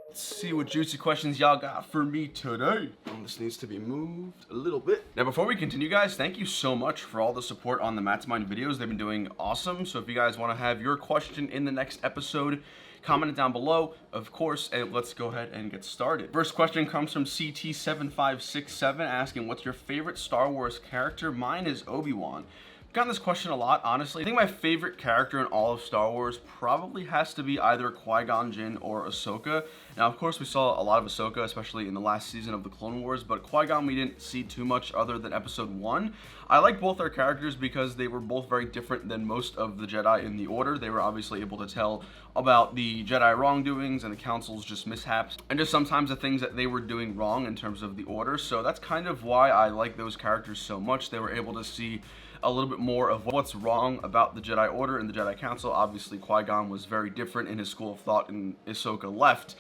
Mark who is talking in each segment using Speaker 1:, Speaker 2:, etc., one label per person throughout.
Speaker 1: Let's see what juicy questions y'all got for me today. This needs to be moved a little bit. Now, before we continue, guys, thank you so much for all the support on the Mastermind videos. They've been doing awesome. So if you guys want to have your question in the next episode, comment it down below, of course, and let's go ahead and get started. First question comes from CT7567 asking, what's your favorite Star Wars character? Mine is Obi-Wan. Gotten this question a lot, honestly. I think my favorite character in all of Star Wars probably has to be either Qui-Gon Jinn or Ahsoka. Now, of course, we saw a lot of Ahsoka, especially in the last season of the Clone Wars, but Qui-Gon we didn't see too much other than Episode 1. I like both their characters because they were both very different than most of the Jedi in the Order. They were obviously able to tell about the Jedi wrongdoings and the Council's just mishaps, and just sometimes the things that they were doing wrong in terms of the Order. So that's kind of why I like those characters so much. They were able to see a little bit more of what's wrong about the Jedi Order and the Jedi Council. Obviously, Qui-Gon was very different in his school of thought, and Ahsoka left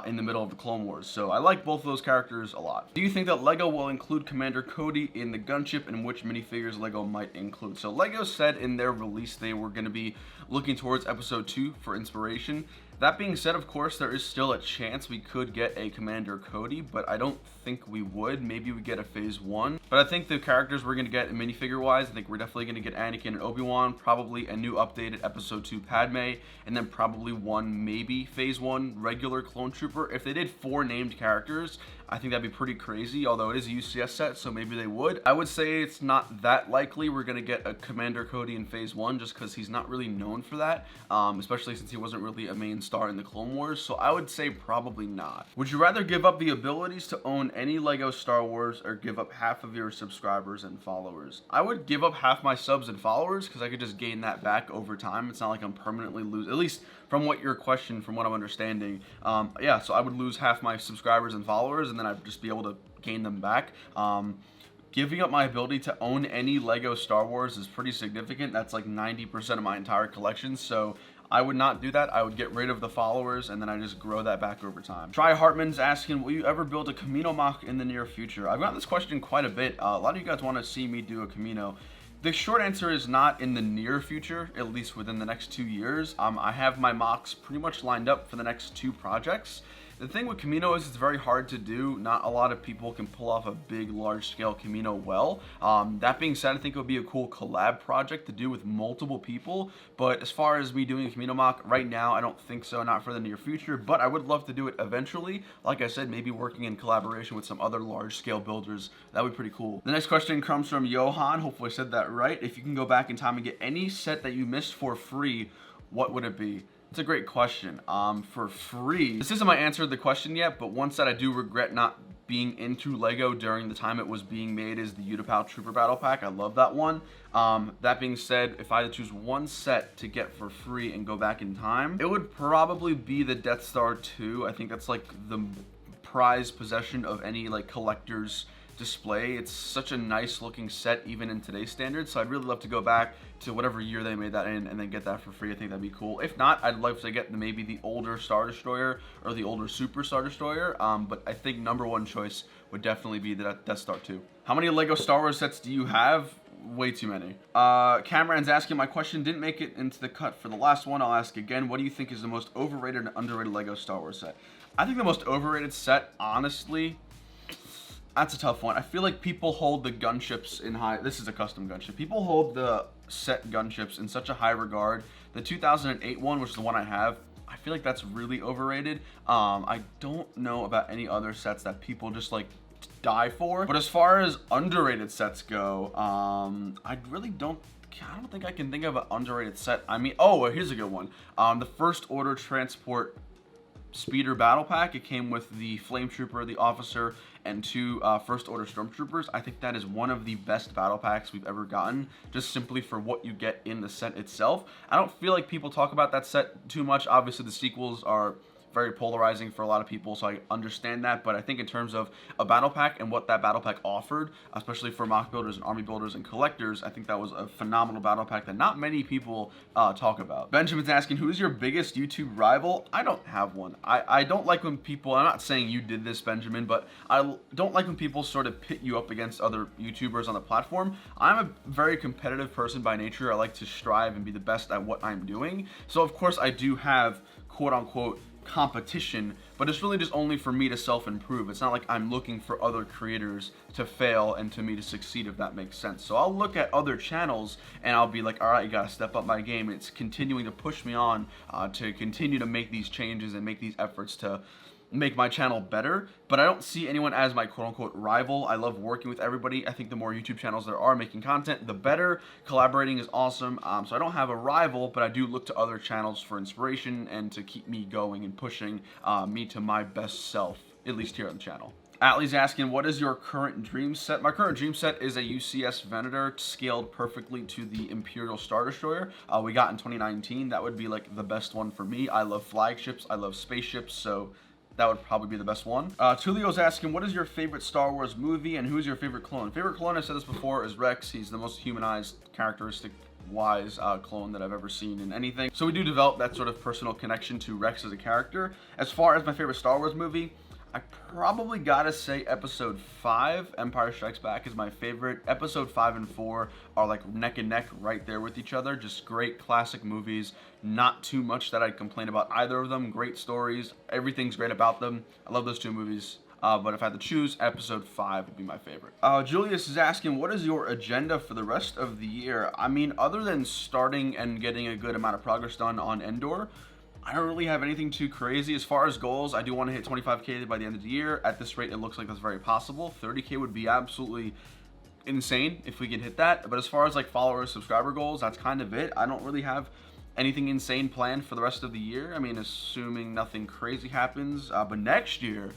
Speaker 1: in the middle of the Clone Wars. So I like both of those characters a lot. Do you think that LEGO will include Commander Cody in the gunship, and which minifigures LEGO might include? So LEGO said in their release they were going to be looking towards Episode 2 for inspiration. That being said, of course, there is still a chance we could get a Commander Cody, but I don't think we would. Maybe we get a Phase 1. But I think the characters we're going to get minifigure-wise, I think we're definitely going to get Anakin and Obi-Wan, probably a new updated Episode 2 Padme, and then probably one, maybe Phase 1 regular clone trooper. If they did 4 named characters, I think that'd be pretty crazy, although it is a UCS set, so maybe they would. I would say it's not that likely we're going to get a Commander Cody in Phase 1, just because he's not really known for that, especially since he wasn't really a main star in the Clone Wars, so I would say probably not. Would you rather give up the abilities to own any LEGO Star Wars or give up half of your subscribers and followers? I would give up half my subs and followers because I could just gain that back over time. It's not like I'm permanently losing, at least from what your question, from what I'm understanding. Yeah, so I would lose half my subscribers and followers, and then I'd just be able to gain them back. Giving up my ability to own any LEGO Star Wars is pretty significant. That's like 90% of my entire collection, so I would not do that. I would get rid of the followers, and then I just grow that back over time. Try Hartman's asking, will you ever build a Camino Mach in the near future? I've gotten this question quite a bit. A lot of you guys want to see me do a Camino. The short answer is not in the near future, at least within the next 2 years. I have my mocks pretty much lined up for the next 2 projects. The thing with Camino is it's very hard to do. Not a lot of people can pull off a big, large-scale Camino well. That being said, I think it would be a cool collab project to do with multiple people. But as far as me doing a Camino Mach, right now, I don't think so, not for the near future. But I would love to do it eventually. Like I said, maybe working in collaboration with some other large-scale builders. That would be pretty cool. The next question comes from Johan. Hopefully I said that right. If you can go back in time and get any set that you missed for free, what would it be? It's a great question. For free, this isn't my answer to the question yet, but one set I do regret not being into LEGO during the time it was being made is the Utapau Trooper Battle Pack. I love that one. That being said, if I had to choose one set to get for free and go back in time, it would probably be the Death Star 2. I think that's like the prized possession of any like collector's display. It's such a nice looking set even in today's standards, so I'd really love to go back to whatever year they made that in and then get that for free. I think that'd be cool. If not, I'd love to get maybe the older Star Destroyer or the older Super Star Destroyer, but I think #1 choice would definitely be the Death Star 2. How many LEGO Star Wars sets do you have? Way too many. Cameron's asking, my question didn't make it into the cut for the last one. I'll ask again. What do you think is the most overrated and underrated LEGO Star Wars set? I think the most overrated set, honestly, that's a tough one. I feel like people hold the gunships in high... This is a custom gunship. People hold the set gunships in such a high regard. The 2008 one, which is the one I have, I feel like that's really overrated. I don't know about any other sets that people just like die for. But as far as underrated sets go, I really don't... I don't think I can think of an underrated set. I mean, oh, here's a good one. The First Order Transport Speeder Battle Pack. It came with the Flame Trooper, the Officer, and 2 First Order Stormtroopers. I think that is one of the best battle packs we've ever gotten, just simply for what you get in the set itself. I don't feel like people talk about that set too much. Obviously, the sequels are very polarizing for a lot of people, so I understand that, but I think in terms of a battle pack and what that battle pack offered, especially for mock builders and army builders and collectors, I think that was a phenomenal battle pack that not many people talk about. Benjamin's asking, who is your biggest YouTube rival? I don't have one. I don't like when people, I'm not saying you did this, Benjamin, but I don't like when people sort of pit you up against other YouTubers on the platform. I'm a very competitive person by nature. I like to strive and be the best at what I'm doing. So of course I do have quote unquote competition, but it's really just only for me to self-improve. It's not like I'm looking for other creators to fail and to me to succeed, if that makes sense. So I'll look at other channels and I'll be like, all right, you gotta step up my game. It's continuing to push me on to continue to make these changes and make these efforts to make my channel better. But I don't see anyone as my quote-unquote rival. I love working with everybody. I think the more YouTube channels there are making content, the better. Collaborating is awesome. So I don't have a rival, but I do look to other channels for inspiration and to keep me going and pushing me to my best self, at least here on the channel. Atlee's asking, what is your current dream set? My current dream set is a UCS Venator scaled perfectly to the Imperial Star Destroyer we got in 2019. That would be like the best one for me. I love flagships, I love spaceships, so that would probably be the best one. Tulio's asking, what is your favorite Star Wars movie and who's your favorite clone? Favorite clone, I said this before, is Rex. He's the most humanized, characteristic-wise clone that I've ever seen in anything. So we do develop that sort of personal connection to Rex as a character. As far as my favorite Star Wars movie, I probably gotta say Episode 5, Empire Strikes Back, is my favorite. Episode 5 and 4 are like neck and neck right there with each other. Just great classic movies. Not too much that I'd complain about either of them. Great stories. Everything's great about them. I love those two movies. But if I had to choose, Episode 5 would be my favorite. Julius is asking, what is your agenda for the rest of the year? I mean, other than starting and getting a good amount of progress done on Endor, I don't really have anything too crazy. As far as goals, I do want to hit 25K by the end of the year. At this rate, it looks like that's very possible. 30K would be absolutely insane if we could hit that. But as far as like follower, subscriber goals, that's kind of it. I don't really have anything insane planned for the rest of the year. I mean, assuming nothing crazy happens. But next year,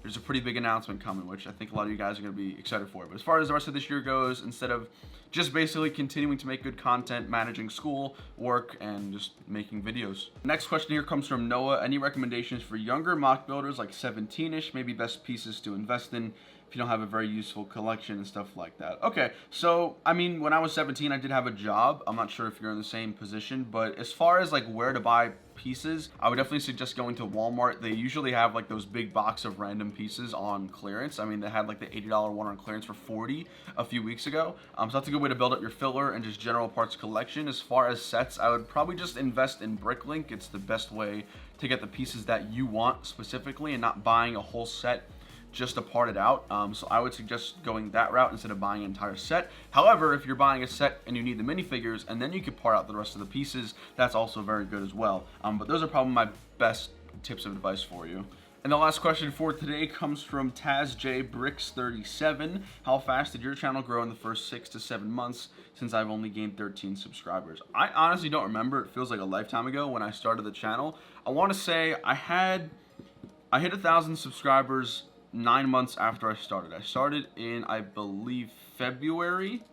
Speaker 1: there's a pretty big announcement coming, which I think a lot of you guys are going to be excited for. But as far as the rest of this year goes, instead of just basically continuing to make good content, managing school, work, and just making videos. Next question here comes from Noah. Any recommendations for younger mock builders, like 17-ish, maybe best pieces to invest in if you don't have a very useful collection and stuff like that? Okay, so, I mean, when I was 17, I did have a job. I'm not sure if you're in the same position, but as far as like where to buy pieces, I would definitely suggest going to Walmart. They usually have like those big box of random pieces on clearance. I mean, they had like the $80 one on clearance for $40 a few weeks ago. So that's a good way to build up your filler and just general parts collection. As far as sets, I would probably just invest in BrickLink. It's the best way to get the pieces that you want specifically and not buying a whole set just to part it out. So I would suggest going that route instead of buying an entire set. However, if you're buying a set and you need the minifigures and then you could part out the rest of the pieces, that's also very good as well. But those are probably my best tips of advice for you. And the last question for today comes from TazJBrix37. How fast did your channel grow in the first 6 to 7 months since I've only gained 13 subscribers? I honestly don't remember. It feels like a lifetime ago when I started the channel. I want to say I hit 1,000 subscribers 9 months after I started. I started in, I believe, February,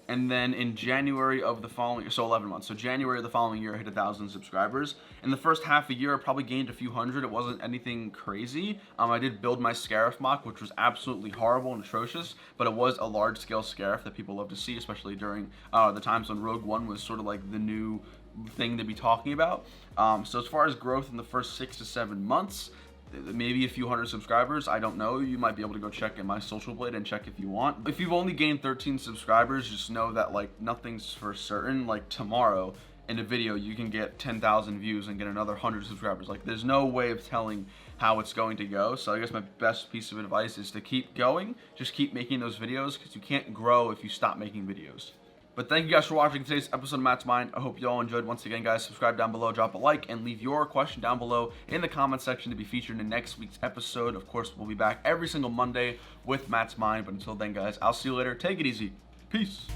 Speaker 1: and then in January of the following, so 11 months. So January of the following year, I hit 1,000 subscribers. In the first half a year, I probably gained a few hundred. It wasn't anything crazy. I did build my Scarif mock, which was absolutely horrible and atrocious, but it was a large-scale Scarif that people love to see, especially during the times when Rogue One was sort of like the new thing to be talking about. So as far as growth in the first 6 to 7 months, maybe a few hundred subscribers, I don't know. You might be able to go check in my social blade and check if you want. If you've only gained 13 subscribers, just know that like nothing's for certain. Like tomorrow in a video you can get 10,000 views and get another 100 subscribers. Like there's no way of telling how it's going to go. So I guess my best piece of advice is to keep going. Just keep making those videos because you can't grow if you stop making videos. But thank you guys for watching today's episode of Matt's Mind. I hope you all enjoyed. Once again, guys, subscribe down below, drop a like, and leave your question down below in the comment section to be featured in next week's episode. Of course, we'll be back every single Monday with Matt's Mind. But until then, guys, I'll see you later. Take it easy. Peace.